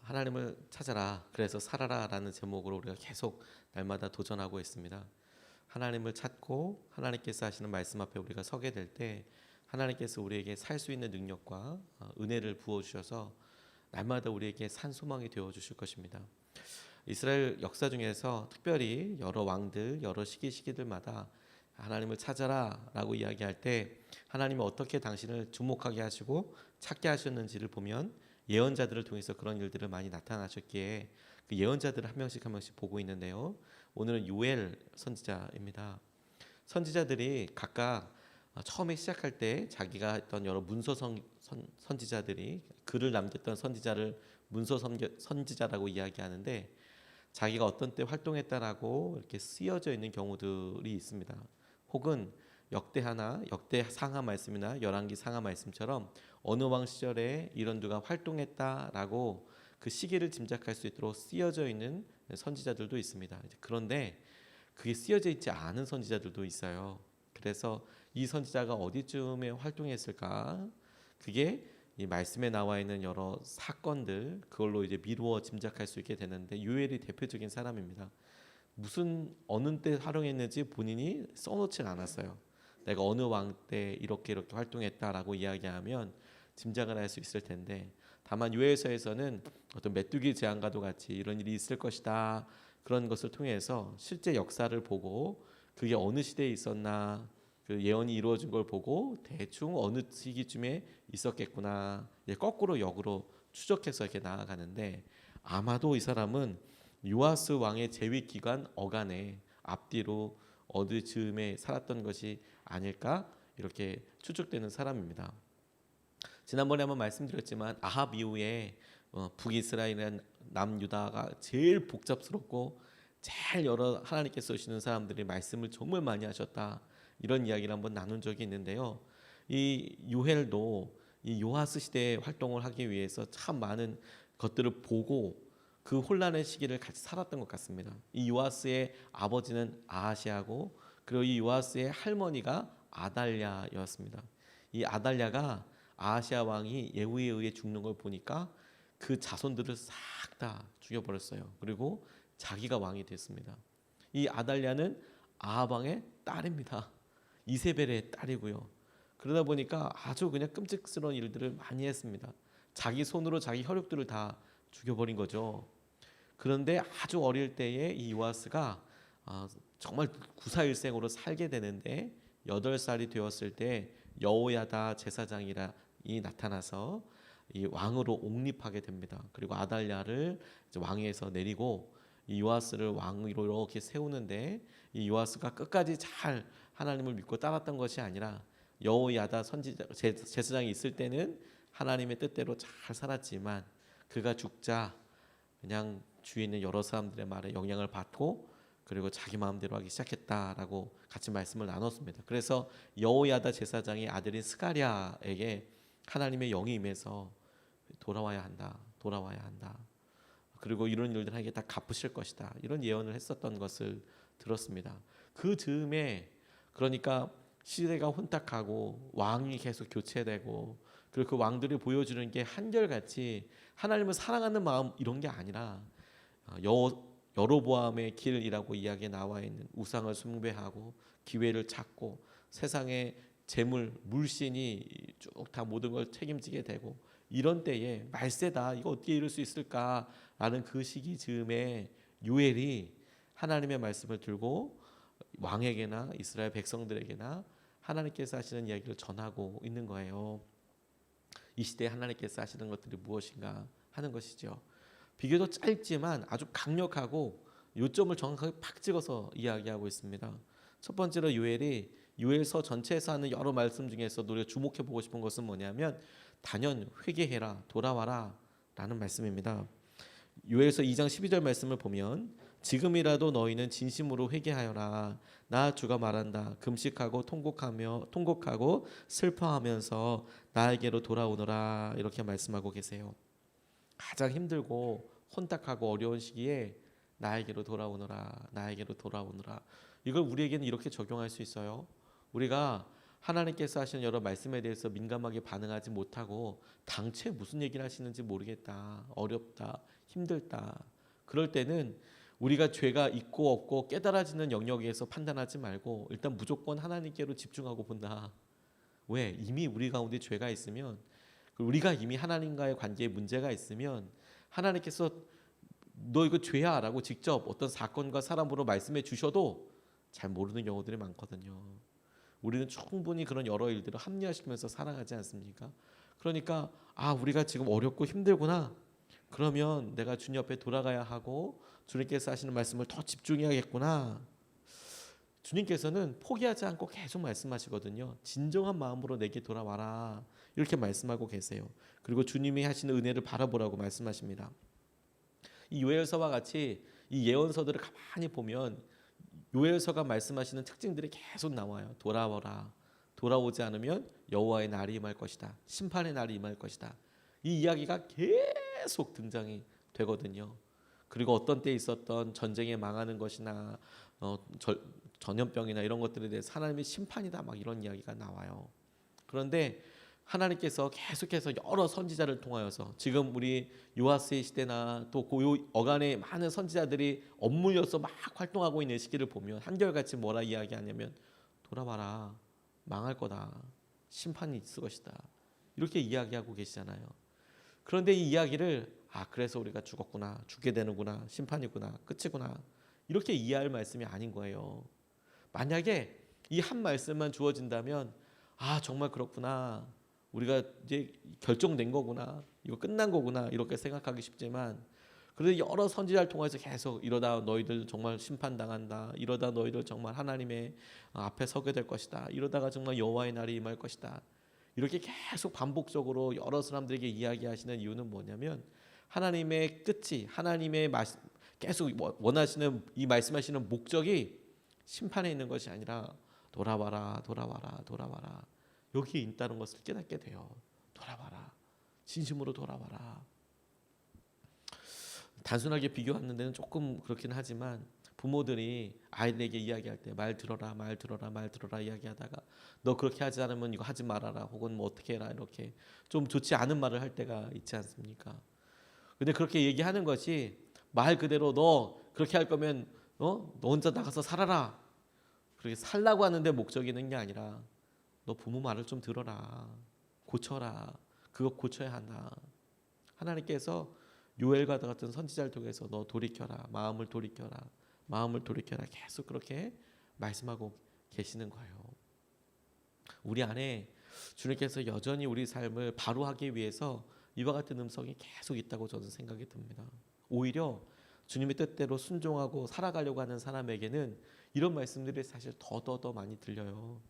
하나님을 찾아라 그래서 살아라라는 제목으로 우리가 계속 날마다 도전하고 있습니다. 하나님을 찾고 하나님께서 하시는 말씀 앞에 우리가 서게 될 때 하나님께서 우리에게 살 수 있는 능력과 은혜를 부어 주셔서 날마다 우리에게 산 소망이 되어 주실 것입니다. 이스라엘 역사 중에서 특별히 여러 왕들, 여러 시기들마다 하나님을 찾아라라고 이야기할 때 하나님이 어떻게 당신을 주목하게 하시고 찾게 하셨는지를 보면 예언자들을 통해서 그런 일들을 많이 나타나셨기에 그 예언자들을 한 명씩 보고 있는데요. 오늘은 요엘 선지자입니다. 선지자들이 각각 처음에 시작할 때 자기가 했던 여러 문서 선지자들이 글을 남겼던 선지자를 문서 선지자라고 이야기하는데 자기가 어떤 때 활동했다라고 이렇게 쓰여져 있는 경우들이 있습니다. 혹은 역대 상하 말씀이나 열왕기 상하 말씀처럼 어느 왕 시절에 이런 누가 활동했다라고 그 시기를 짐작할 수 있도록 쓰여져 있는 선지자들도 있습니다. 그런데 그게 쓰여져 있지 않은 선지자들도 있어요. 그래서 이 선지자가 어디쯤에 활동했을까? 그게 이 말씀에 나와 있는 여러 사건들 그걸로 이제 미루어 짐작할 수 있게 되는데 요엘이 대표적인 사람입니다. 무슨 어느 때 활용했는지 본인이 써놓지 않았어요. 내가 어느 왕 때 이렇게 활동했다라고 이야기하면 짐작을 할 수 있을 텐데 다만 요엘서에서는 어떤 메뚜기 재앙과도 같이 이런 일이 있을 것이다 그런 것을 통해서 실제 역사를 보고 그게 어느 시대에 있었나 그 예언이 이루어진 걸 보고 대충 어느 시기쯤에 있었겠구나 거꾸로 역으로 추적해서 이렇게 나아가는데 아마도 이 사람은 요아스 왕의 재위 기간 어간에 앞뒤로 어느 즈음에 살았던 것이 아닐까 이렇게 추측되는 사람입니다. 지난번에 한번 말씀드렸지만 아합 이후에 북이스라엘이나 남유다가 제일 복잡스럽고 제일 여러 하나님께서 쓰시는 사람들이 말씀을 정말 많이 하셨다 이런 이야기를 한번 나눈 적이 있는데요. 이 요엘도 이 요아스 시대에 활동을 하기 위해서 참 많은 것들을 보고 그 혼란의 시기를 같이 살았던 것 같습니다. 이 요아스의 아버지는 아하시아고 그리고 이 요아스의 할머니가 아달랴였습니다. 이 아달랴가 아하시아 왕이 예후에 의해 죽는 걸 보니까 그 자손들을 싹 다 죽여버렸어요. 그리고 자기가 왕이 됐습니다. 이 아달랴는 아합 왕의 딸입니다. 이세벨의 딸이고요. 그러다 보니까 아주 그냥 끔찍스러운 일들을 많이 했습니다. 자기 손으로 자기 혈육들을 다 죽여버린 거죠. 그런데 아주 어릴 때에 이 요아스가 정말 구사일생으로 살게 되는데 8살이 되었을 때 여호야다 제사장이 나타나서 이 왕으로 옹립하게 됩니다. 그리고 아달랴를 왕위에서 내리고 이 요아스를 왕으로 이렇게 세우는데 이 요아스가 끝까지 잘 하나님을 믿고 따랐던 것이 아니라 여호야다 제사장이 있을 때는 하나님의 뜻대로 잘 살았지만 그가 죽자 그냥 주위에 있는 여러 사람들의 말에 영향을 받고 그리고 자기 마음대로 하기 시작했다라고 같이 말씀을 나눴습니다. 그래서 여호야다 제사장의 아들인 스가랴에게 하나님의 영이 임해서 돌아와야 한다. 그리고 이런 일들 하게 다 갚으실 것이다. 이런 예언을 했었던 것을 들었습니다. 그 즈음에 그러니까 시대가 혼탁하고 왕이 계속 교체되고 그리고 그 왕들이 보여주는 게 한결같이 하나님을 사랑하는 마음 이런 게 아니라 여로보암의 길이라고 이야기에 나와 있는 우상을 숭배하고 기회를 찾고 세상의 재물, 물신이 쭉 다 모든 걸 책임지게 되고 이런 때에 말세다 이거 어떻게 이룰 수 있을까라는 그 시기 즈음에 요엘이 하나님의 말씀을 들고 왕에게나 이스라엘 백성들에게나 하나님께서 하시는 이야기를 전하고 있는 거예요. 이 시대에 하나님께서 하시는 것들이 무엇인가 하는 것이죠. 비교적 짧지만 아주 강력하고 요점을 정확하게 팍 찍어서 이야기하고 있습니다. 첫 번째로 요엘서 전체에서 하는 여러 말씀 중에서도 우리가 주목해 보고 싶은 것은 뭐냐면 단연 회개해라 돌아와라 라는 말씀입니다. 요엘서 2장 12절 말씀을 보면 지금이라도 너희는 진심으로 회개하여라. 나 주가 말한다. 금식하고 통곡하고 슬퍼하면서 나에게로 돌아오너라. 이렇게 말씀하고 계세요. 가장 힘들고 혼탁하고 어려운 시기에 나에게로 돌아오너라. 이걸 우리에게는 이렇게 적용할 수 있어요. 우리가 하나님께서 하시는 여러 말씀에 대해서 민감하게 반응하지 못하고 당최 무슨 얘기를 하시는지 모르겠다, 어렵다, 힘들다. 그럴 때는 우리가 죄가 있고 없고 깨달아지는 영역에서 판단하지 말고 일단 무조건 하나님께로 집중하고 본다. 왜? 이미 우리 가운데 죄가 있으면, 우리가 이미 하나님과의 관계에 문제가 있으면 하나님께서 너 이거 죄야 라고 직접 어떤 사건과 사람으로 말씀해 주셔도 잘 모르는 경우들이 많거든요. 우리는 충분히 그런 여러 일들을 합리화시키면서 살아가지 않습니까? 그러니까 우리가 지금 어렵고 힘들구나. 그러면 내가 주님 앞에 돌아가야 하고 주님께서 하시는 말씀을 더 집중해야겠구나. 주님께서는 포기하지 않고 계속 말씀하시거든요. 진정한 마음으로 내게 돌아와라. 이렇게 말씀하고 계세요. 그리고 주님이 하시는 은혜를 바라보라고 말씀하십니다. 이 요엘서와 같이 이 예언서들을 가만히 보면 요엘서가 말씀하시는 특징들이 계속 나와요. 돌아오라. 돌아오지 않으면 여호와의 날이 임할 것이다. 심판의 날이 임할 것이다. 이 이야기가 계속 등장이 되거든요. 그리고 어떤 때 있었던 전쟁에 망하는 것이나 전염병이나 이런 것들에 대해서 하나님의 심판이다 막 이런 이야기가 나와요. 그런데 하나님께서 계속해서 여러 선지자를 통하여서 지금 우리 요아스의 시대나 또 고요 어간의 많은 선지자들이 업무여서 막 활동하고 있는 시기를 보면 한결같이 뭐라 이야기하냐면 돌아와라. 망할 거다. 심판이 있을 것이다. 이렇게 이야기하고 계시잖아요. 그런데 이 이야기를 그래서 우리가 죽었구나. 죽게 되는구나. 심판이구나. 끝이구나. 이렇게 이해할 말씀이 아닌 거예요. 만약에 이 한 말씀만 주어진다면 정말 그렇구나. 우리가 이제 결정된 거구나. 이거 끝난 거구나. 이렇게 생각하기 쉽지만 그래도 여러 선지자를 통해서 계속 이러다 너희들 정말 심판당한다. 이러다 너희들 정말 하나님의 앞에 서게 될 것이다. 이러다가 정말 여호와의 날이 임할 것이다. 이렇게 계속 반복적으로 여러 사람들에게 이야기하시는 이유는 뭐냐면 하나님의 끝이 하나님의 계속 원하시는 이 말씀하시는 목적이 심판에 있는 것이 아니라 돌아와라 돌아와라 돌아와라 여기에 있다는 것을 깨닫게 돼요. 돌아와라. 진심으로 돌아와라. 단순하게 비교하는 데는 조금 그렇긴 하지만 부모들이 아이들에게 이야기할 때 말 들어라 말 들어라 말 들어라 이야기하다가 너 그렇게 하지 않으면 이거 하지 말아라 혹은 뭐 어떻게 해라 이렇게 좀 좋지 않은 말을 할 때가 있지 않습니까? 근데 그렇게 얘기하는 것이 말 그대로 너 그렇게 할 거면 너 혼자 나가서 살아라. 그렇게 살라고 하는데 목적이 있는 게 아니라 너 부모 말을 좀 들어라. 고쳐라. 그거 고쳐야 한다. 하나님께서 요엘과 같은 선지자를 통해서 너 돌이켜라. 마음을 돌이켜라. 마음을 돌이켜라. 계속 그렇게 말씀하고 계시는 거예요. 우리 안에 주님께서 여전히 우리 삶을 바로 하기 위해서 이와 같은 음성이 계속 있다고 저는 생각이 듭니다. 오히려 주님의 뜻대로 순종하고 살아가려고 하는 사람에게는 이런 말씀들이 사실 더 많이 들려요.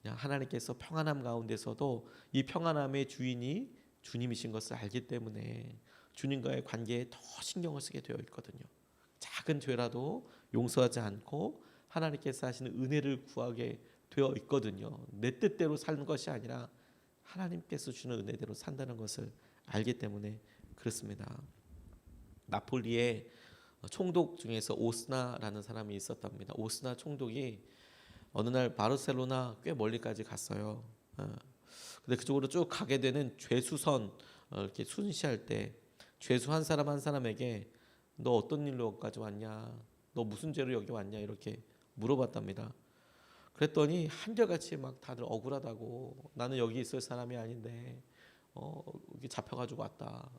그냥 하나님께서 평안함 가운데서도 이 평안함의 주인이 주님이신 것을 알기 때문에 주님과의 관계에 더 신경을 쓰게 되어 있거든요. 작은 죄라도 용서하지 않고 하나님께서 하시는 은혜를 구하게 되어 있거든요. 내 뜻대로 사는 것이 아니라 하나님께서 주는 은혜대로 산다는 것을 알기 때문에 그렇습니다. 나폴리에 총독 중에서 오스나라는 사람이 있었답니다. 오스나 총독이 어느 날 바르셀로나 꽤 멀리까지 갔어요. 근데 그쪽으로 쭉 가게 되는 죄수선 이렇게 순시할 때 죄수 한 사람 한 사람에게 너 어떤 일로 여기까지 왔냐? 너 무슨 죄로 여기 왔냐? 이렇게 물어봤답니다. 그랬더니 한결같이 막 다들 억울하다고 나는 여기 있을 사람이 아닌데 여기 잡혀가지고 왔다.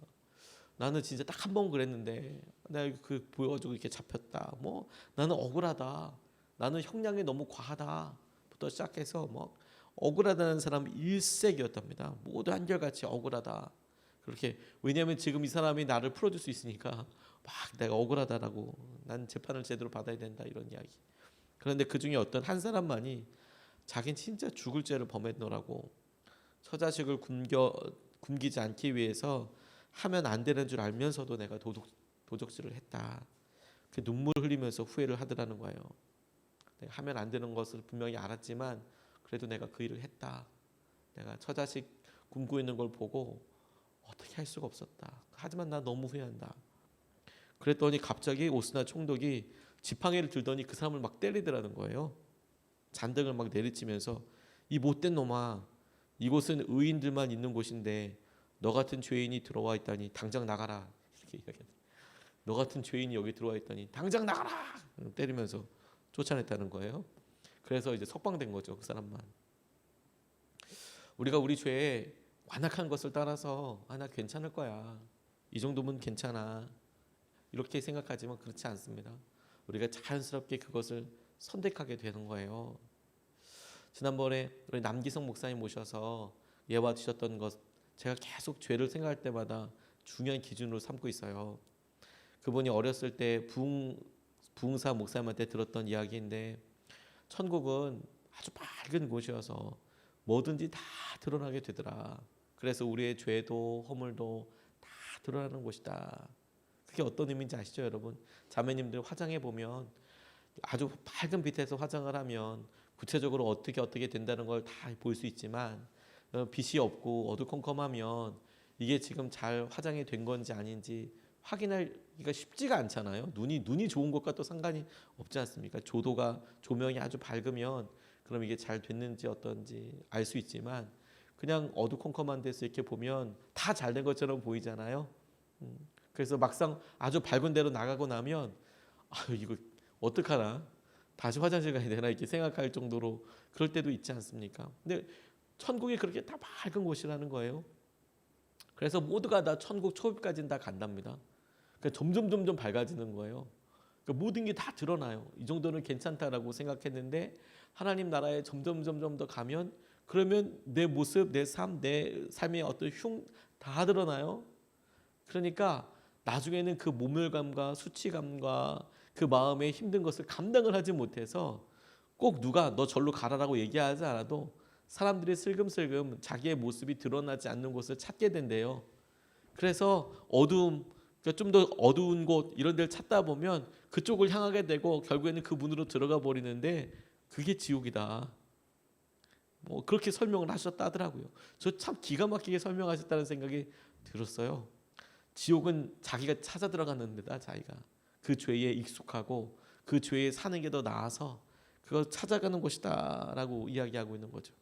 나는 진짜 딱 한 번 그랬는데 내가 그 보여가지고 이렇게 잡혔다. 뭐 나는 억울하다. 나는 형량이 너무 과하다부터 시작해서 뭐 억울하다는 사람 일색이었답니다. 모두 한결같이 억울하다. 그렇게 왜냐하면 지금 이 사람이 나를 풀어줄 수 있으니까 막 내가 억울하다라고 난 재판을 제대로 받아야 된다 이런 이야기. 그런데 그 중에 어떤 한 사람만이 자기는 진짜 죽을 죄를 범했노라고 처자식을 굶기지 않기 위해서 하면 안 되는 줄 알면서도 내가 도적질을 했다. 그 눈물 흘리면서 후회를 하더라는 거예요. 내가 하면 안 되는 것을 분명히 알았지만 그래도 내가 그 일을 했다. 내가 처자식 굶고 있는 걸 보고 어떻게 할 수가 없었다. 하지만 나 너무 후회한다. 그랬더니 갑자기 오스나 총독이 지팡이를 들더니 그 사람을 막 때리더라는 거예요. 잔등을 막 내리치면서 이 못된 놈아 이곳은 의인들만 있는 곳인데 너 같은 죄인이 들어와 있다니 당장 나가라. 이렇게 이렇게 이야기하는. 너 같은 죄인이 여기 들어와 있더니 당장 나가라 때리면서 쫓아냈다는 거예요. 그래서 이제 석방된 거죠, 그 사람만. 우리가 우리 죄에 완악한 것을 따라서 나 괜찮을 거야, 이 정도면 괜찮아, 이렇게 생각하지만 그렇지 않습니다. 우리가 자연스럽게 그것을 선택하게 되는 거예요. 지난번에 우리 남기성 목사님 모셔서 예화 주셨던 것, 제가 계속 죄를 생각할 때마다 중요한 기준으로 삼고 있어요. 그분이 어렸을 때 부흥사 목사님한테 들었던 이야기인데, 천국은 아주 밝은 곳이어서 뭐든지 다 드러나게 되더라. 그래서 우리의 죄도 허물도 다 드러나는 곳이다. 그게 어떤 의미인지 아시죠, 여러분? 자매님들 화장해 보면 아주 밝은 빛에서 화장을 하면 구체적으로 어떻게 된다는 걸 다 볼 수 있지만, 빛이 없고 어두컴컴하면 이게 지금 잘 화장이 된 건지 아닌지 확인하기가 쉽지가 않잖아요. 눈이 좋은 것과 또 상관이 없지 않습니까? 조명이 아주 밝으면 그럼 이게 잘 됐는지 어떤지 알 수 있지만, 그냥 어두컴컴한 데서 이렇게 보면 다 잘 된 것처럼 보이잖아요. 그래서 막상 아주 밝은 데로 나가고 나면 이거 어떡하나, 다시 화장실 가야 되나 이렇게 생각할 정도로 그럴 때도 있지 않습니까? 근데 천국이 그렇게 다 밝은 곳이라는 거예요. 그래서 모두가 다 천국 초입까지는 다 간답니다. 그러니까 점점 밝아지는 거예요. 그러니까 모든 게 다 드러나요. 이 정도는 괜찮다라고 생각했는데 하나님 나라에 점점 더 가면, 그러면 내 모습, 내 삶의 어떤 다 드러나요. 그러니까 나중에는 그 모멸감과 수치감과 그 마음의 힘든 것을 감당을 하지 못해서 꼭 누가 너 절로 가라라고 얘기하지 않아도 사람들이 슬금슬금 자기의 모습이 드러나지 않는 곳을 찾게 된대요. 그래서 어두움, 그러니까 좀 더 어두운 곳 이런 데를 찾다 보면 그쪽을 향하게 되고 결국에는 그 문으로 들어가 버리는데 그게 지옥이다. 뭐 그렇게 설명을 하셨다 하더라고요. 저 참 기가 막히게 설명하셨다는 생각이 들었어요. 지옥은 자기가 찾아 들어가는 데다, 자기가 그 죄에 익숙하고 그 죄에 사는 게 더 나아서 그걸 찾아가는 곳이다라고 이야기하고 있는 거죠.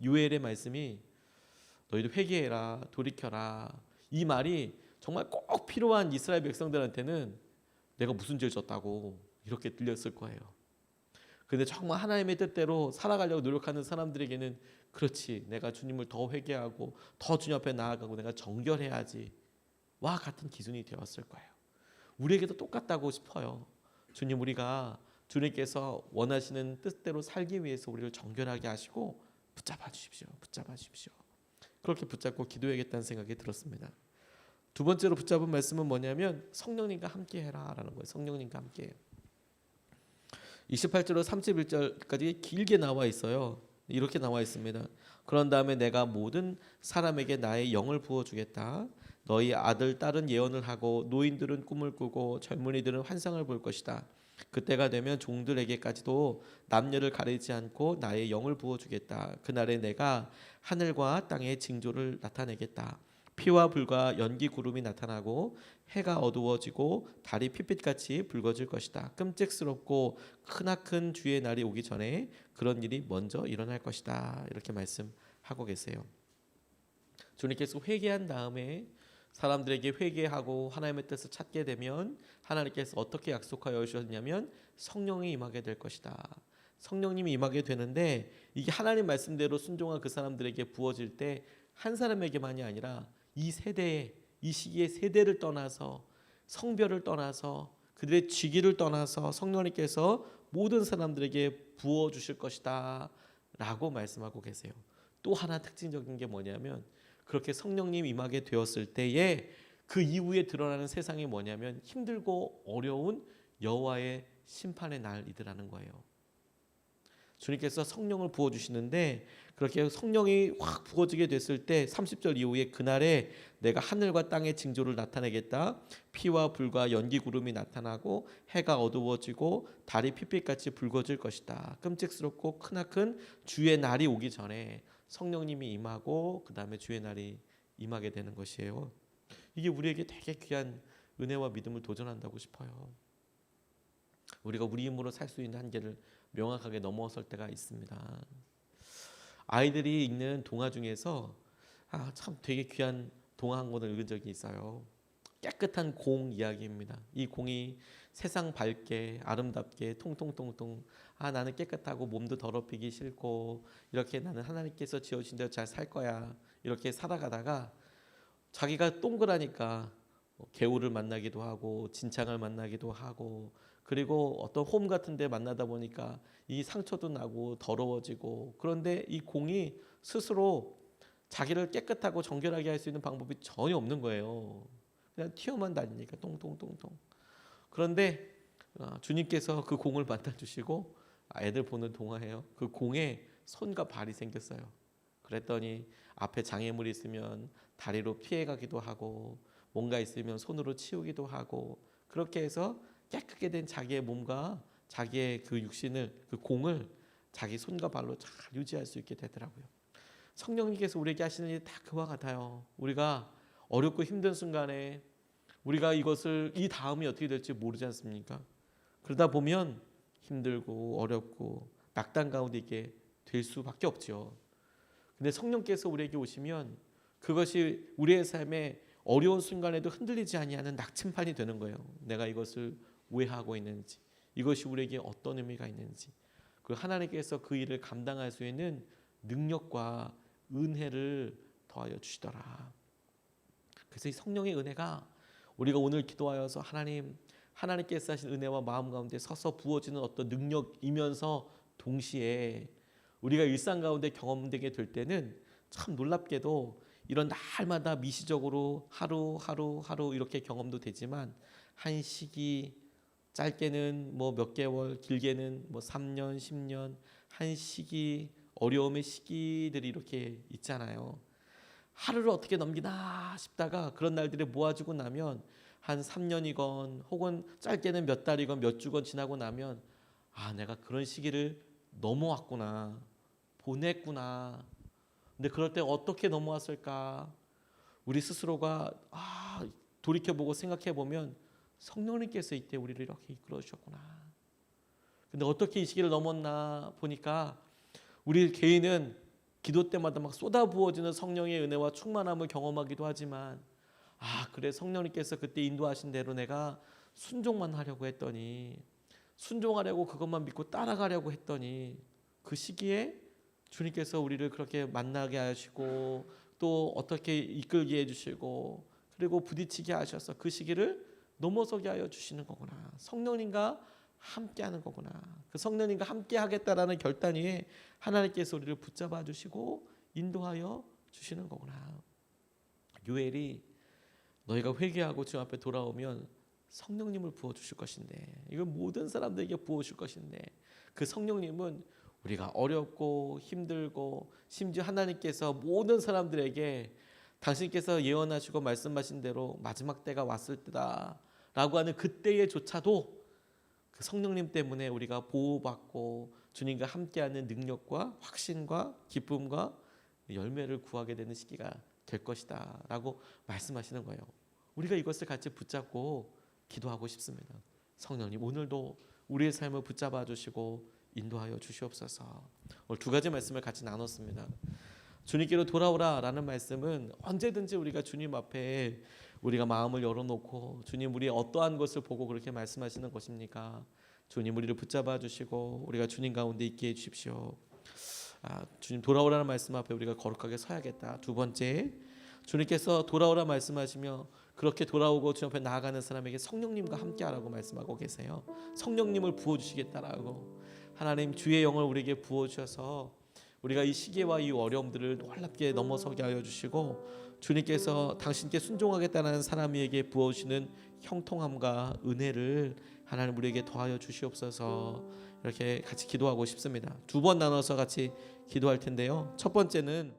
요엘의 말씀이 너희들 회개해라, 돌이켜라, 이 말이 정말 꼭 필요한 이스라엘 백성들한테는 내가 무슨 죄를 졌다고 이렇게 들렸을 거예요. 그런데 정말 하나님의 뜻대로 살아가려고 노력하는 사람들에게는 그렇지, 내가 주님을 더 회개하고 더 주님 앞에 나아가고 내가 정결해야지 와 같은 기준이 되었을 거예요. 우리에게도 똑같다고 싶어요. 주님, 우리가 주님께서 원하시는 뜻대로 살기 위해서 우리를 정결하게 하시고 붙잡아 주십시오. 그렇게 붙잡고 기도해야겠다는 생각이 들었습니다. 두 번째로 붙잡은 말씀은 뭐냐면 성령님과 함께 해라라는 거예요. 성령님과 함께. 28절로 31절까지 길게 나와 있어요. 이렇게 나와 있습니다. 그런 다음에 내가 모든 사람에게 나의 영을 부어주겠다. 너희 아들 딸은 예언을 하고 노인들은 꿈을 꾸고 젊은이들은 환상을 볼 것이다. 그때가 되면 종들에게까지도 남녀를 가리지 않고 나의 영을 부어주겠다. 그날에 내가 하늘과 땅의 징조를 나타내겠다. 피와 불과 연기 구름이 나타나고 해가 어두워지고 달이 핏빛같이 붉어질 것이다. 끔찍스럽고 크나큰 주의 날이 오기 전에 그런 일이 먼저 일어날 것이다. 이렇게 말씀하고 계세요. 주님께서 회개한 다음에 사람들에게 회개하고 하나님의 뜻을 찾게 되면 하나님께서 어떻게 약속하여 주셨냐면 성령이 임하게 될 것이다. 성령님이 임하게 되는데 이게 하나님 말씀대로 순종한 그 사람들에게 부어질 때 한 사람에게만이 아니라 이 세대에, 이 시기의 세대를 떠나서 성별을 떠나서 그들의 직위를 떠나서 성령님께서 모든 사람들에게 부어주실 것이다 라고 말씀하고 계세요. 또 하나 특징적인 게 뭐냐면 그렇게 성령님 임하게 되었을 때에 그 이후에 드러나는 세상이 뭐냐면 힘들고 어려운 여호와의 심판의 날이더라는 거예요. 주님께서 성령을 부어주시는데 그렇게 성령이 확 부어지게 됐을 때 30절 이후에 그날에 내가 하늘과 땅의 징조를 나타내겠다. 피와 불과 연기 구름이 나타나고 해가 어두워지고 달이 핏빛같이 붉어질 것이다. 끔찍스럽고 크나큰 주의 날이 오기 전에 성령님이 임하고 그 다음에 주의 날이 임하게 되는 것이에요. 이게 우리에게 되게 귀한 은혜와 믿음을 도전한다고 싶어요. 우리가 우리 힘으로 살 수 있는 한계를 명확하게 넘어설 때가 있습니다. 아이들이 읽는 동화 중에서 참 되게 귀한 동화 한 권을 읽은 적이 있어요. 깨끗한 공 이야기입니다. 이 공이 세상 밝게 아름답게 통통통통 나는 깨끗하고 몸도 더럽히기 싫고 이렇게 나는 하나님께서 지어주신 대로 잘 살 거야 이렇게 살아가다가 자기가 동그라니까 개울을 만나기도 하고 진창을 만나기도 하고 그리고 어떤 홈 같은 데 만나다 보니까 이 상처도 나고 더러워지고 그런데 이 공이 스스로 자기를 깨끗하고 정결하게 할 수 있는 방법이 전혀 없는 거예요. 그냥 튀어만 다니니까 똥똥똥똥. 그런데 주님께서 그 공을 만나주시고 애들 보는 동화예요. 그 공에 손과 발이 생겼어요. 그랬더니 앞에 장애물이 있으면 다리로 피해가기도 하고 뭔가 있으면 손으로 치우기도 하고 그렇게 해서 깨끗게 된 자기의 몸과 자기의 그 육신을 그 공을 자기 손과 발로 잘 유지할 수 있게 되더라고요. 성령님께서 우리에게 하시는 일이 다 그와 같아요. 우리가 어렵고 힘든 순간에 우리가 이것을 이 다음이 어떻게 될지 모르지 않습니까? 그러다 보면 힘들고 어렵고 낙담 가운데 있게 될 수밖에 없죠. 근데 성령께서 우리에게 오시면 그것이 우리의 삶에 어려운 순간에도 흔들리지 아니하는 나침반이 되는 거예요. 내가 이것을 왜 하고 있는지, 이것이 우리에게 어떤 의미가 있는지, 그 하나님께서 그 일을 감당할 수 있는 능력과 은혜를 더하여 주시더라. 그래서 이 성령의 은혜가 우리가 오늘 기도하여서 하나님께서 하신 은혜와 마음 가운데 서서 부어지는 어떤 능력이면서 동시에 우리가 일상 가운데 경험되게 될 때는 참 놀랍게도 이런 날마다 미시적으로 하루 이렇게 경험도 되지만 한 시기 짧게는 뭐 몇 개월 길게는 뭐 3년 10년 한 시기 어려움의 시기들이 이렇게 있잖아요. 하루를 어떻게 넘기나 싶다가 그런 날들이 모아지고 나면 한 3년이건 혹은 짧게는 몇 달이건 몇 주건 지나고 나면 내가 그런 시기를 넘어왔구나 보냈구나. 근데 그럴 때 어떻게 넘어왔을까? 우리 스스로가 돌이켜보고 생각해보면 성령님께서 이때 우리를 이렇게 이끌어 주셨구나. 근데 어떻게 이 시기를 넘었나 보니까 우리 개인은 기도 때마다 막 쏟아부어지는 성령의 은혜와 충만함을 경험하기도 하지만 그래 성령님께서 그때 인도하신 대로 내가 순종만 하려고 했더니 순종하려고 그것만 믿고 따라가려고 했더니 그 시기에 주님께서 우리를 그렇게 만나게 하시고 또 어떻게 이끌게 해주시고 그리고 부딪히게 하셔서 그 시기를 넘어서게 하여 주시는 거구나. 성령님과 함께하는 거구나. 그 성령님과 함께하겠다라는 결단 위에 하나님께서 우리를 붙잡아 주시고 인도하여 주시는 거구나. 요엘이 너희가 회개하고 주님 앞에 돌아오면 성령님을 부어주실 것인데 이걸 모든 사람들에게 부어주실 것인데 그 성령님은 우리가 어렵고 힘들고 심지어 하나님께서 모든 사람들에게 당신께서 예언하시고 말씀하신 대로 마지막 때가 왔을 때다 라고 하는 그때에조차도 그 성령님 때문에 우리가 보호받고 주님과 함께하는 능력과 확신과 기쁨과 열매를 구하게 되는 시기가 될 것이다 라고 말씀하시는 거예요. 우리가 이것을 같이 붙잡고 기도하고 싶습니다. 성령님 오늘도 우리의 삶을 붙잡아 주시고 인도하여 주시옵소서. 오늘 두 가지 말씀을 같이 나눴습니다. 주님께로 돌아오라 라는 말씀은 언제든지 우리가 주님 앞에 우리가 마음을 열어놓고 주님 우리 어떠한 것을 보고 그렇게 말씀하시는 것입니까? 주님 우리를 붙잡아 주시고 우리가 주님 가운데 있게 해주십시오. 주님 돌아오라는 말씀 앞에 우리가 거룩하게 서야겠다. 두 번째 주님께서 돌아오라 말씀하시며 그렇게 돌아오고 주님 앞에 나아가는 사람에게 성령님과 함께하라고 말씀하고 계세요. 성령님을 부어주시겠다라고 하나님 주의 영을 우리에게 부어주셔서 우리가 이 시기와 이 어려움들을 놀랍게 넘어서게 하여 주시고 주님께서 당신께 순종하겠다는 사람에게 부어주시는 형통함과 은혜를 하나님 우리에게 더하여 주시옵소서. 이렇게 같이 기도하고 싶습니다. 두 번 나눠서 같이 기도할 텐데요. 첫 번째는